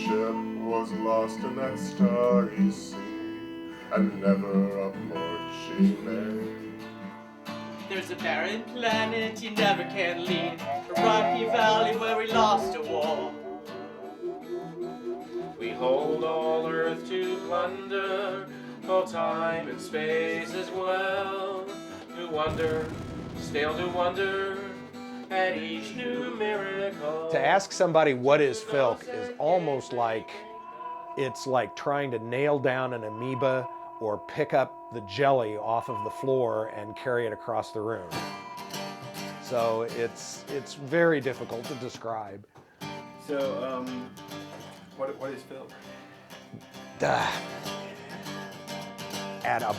ship was lost in that starry sea, and never a port she made. There's a barren planet you never can leave, a rocky valley where we lost a war. We hold all earth to plunder, all time and space as well. To wonder, still to wonder, at each new miracle. To ask somebody what is Filk is almost like it's like trying to nail down an amoeba or pick up the jelly off of the floor and carry it across the room. So it's very difficult to describe. So, what is Filk? At a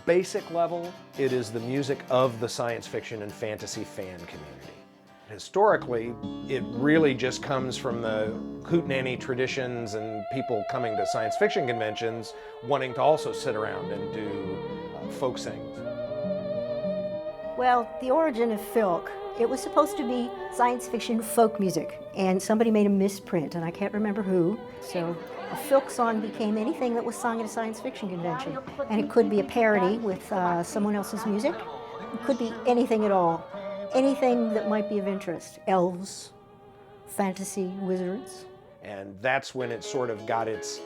basic level, it is the music of the science fiction and fantasy fan community. Historically, it really just comes from the hootenanny traditions and people coming to science fiction conventions wanting to also sit around and do folk sings. Well, the origin of Filk, it was supposed to be science fiction folk music, and somebody made a misprint, and I can't remember who. So a Filk song became anything that was sung at a science fiction convention. And it could be a parody with someone else's music. It could be anything at all. Anything that might be of interest. Elves, fantasy, wizards. And that's when it sort of got its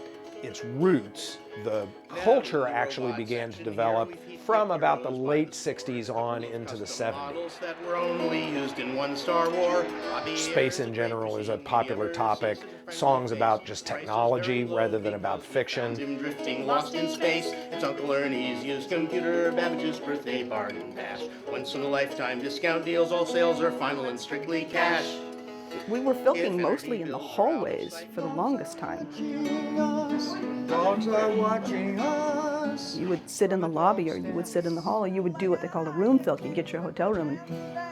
roots. The culture actually began to develop from about the late 60s on into the 70s. That were only used in one Star War. Space in general is a popular topic. Songs about just technology rather than about fiction. Drifting lost in space. It's Uncle Ernie's used computer, Babbage's birthday bargain bash. Once in a lifetime discount deals, all sales are final and strictly cash. We were filking mostly in the hallways for the longest time. Dogs are watching us. You would sit in the lobby or you would sit in the hall, or you would do what they called a room filk. You'd get your hotel room and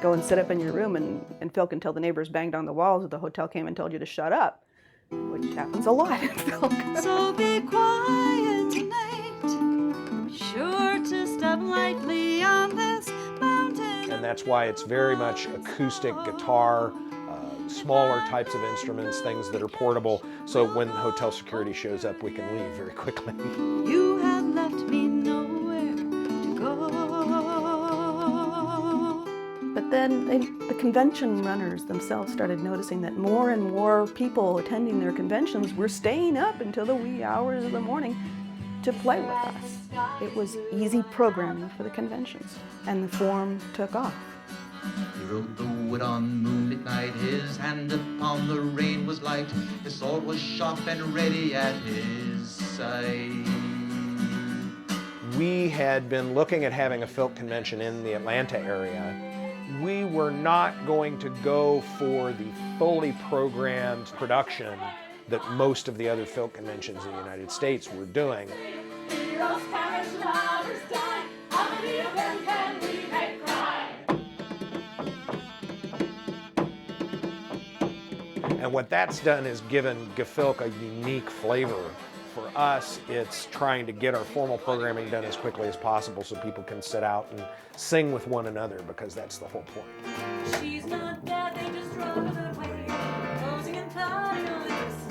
go and sit up in your room and filk until the neighbors banged on the walls or the hotel came and told you to shut up, which happens a lot in filk. So be quiet tonight, sure to step lightly on this mountain. And that's why it's very much acoustic guitar, smaller types of instruments, things that are portable, so when hotel security shows up, we can leave very quickly. You have left me nowhere to go. But then the convention runners themselves started noticing that more and more people attending their conventions were staying up until the wee hours of the morning to play with us. It was easy programming for the conventions, and the form took off. He rode the wood on moonlit night, his hand upon the rein was light, his sword was sharp and ready at his side. We had been looking at having a Filk convention in the Atlanta area. We were not going to go for the fully programmed production that most of the other Filk conventions in the United States were doing. And what that's done is given Gefilk a unique flavor. For us, it's trying to get our formal programming done as quickly as possible so people can sit out and sing with one another, because that's the whole point. She's not bad, they just drove her away, posing and plotting a lace.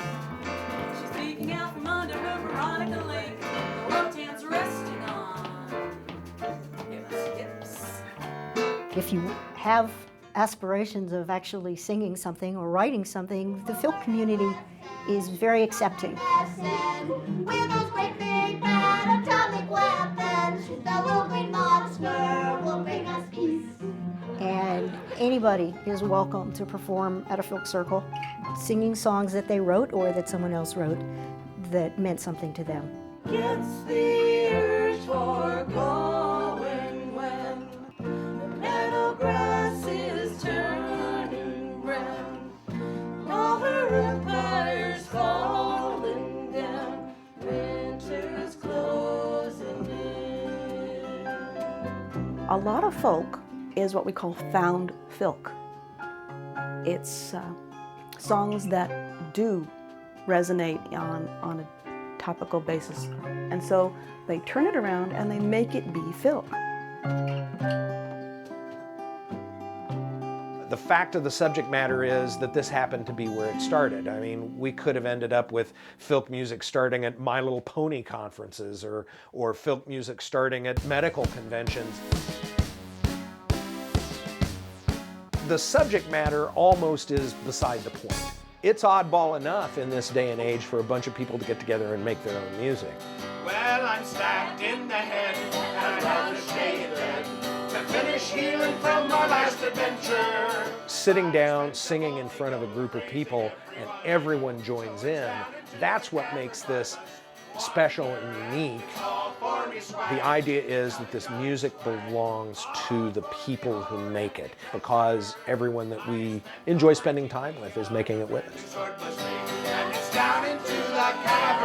She's peeking out from under her Veronica Lake, the rotan's resting on hips. If you have aspirations of actually singing something or writing something, the Filk community is very accepting. With those great big bad atomic weapons, the little green monster will bring us peace. And anybody is welcome to perform at a Filk circle, singing songs that they wrote or that someone else wrote that meant something to them. Gets the urge for going when the meadow grass is turning brown. All her empires falling down, winter's closing in. A lot of folk is what we call found filk. It's songs that do resonate on a topical basis. And so they turn it around and they make it be filk. The The fact of the subject matter is that this happened to be where it started. I mean, we could have ended up with Filk music starting at My Little Pony conferences or Filk music starting at medical conventions. The subject matter almost is beside the point. It's oddball enough in this day and age for a bunch of people to get together and make their own music. Well, I'm stacked in the head, and I'd rather stay in bed to finish healing from my last adventure. Sitting down, singing in front of a group of people, and everyone joins in, that's what makes this special and unique. The idea is that this music belongs to the people who make it, because everyone that we enjoy spending time with is making it with us. And it's down into the cavern.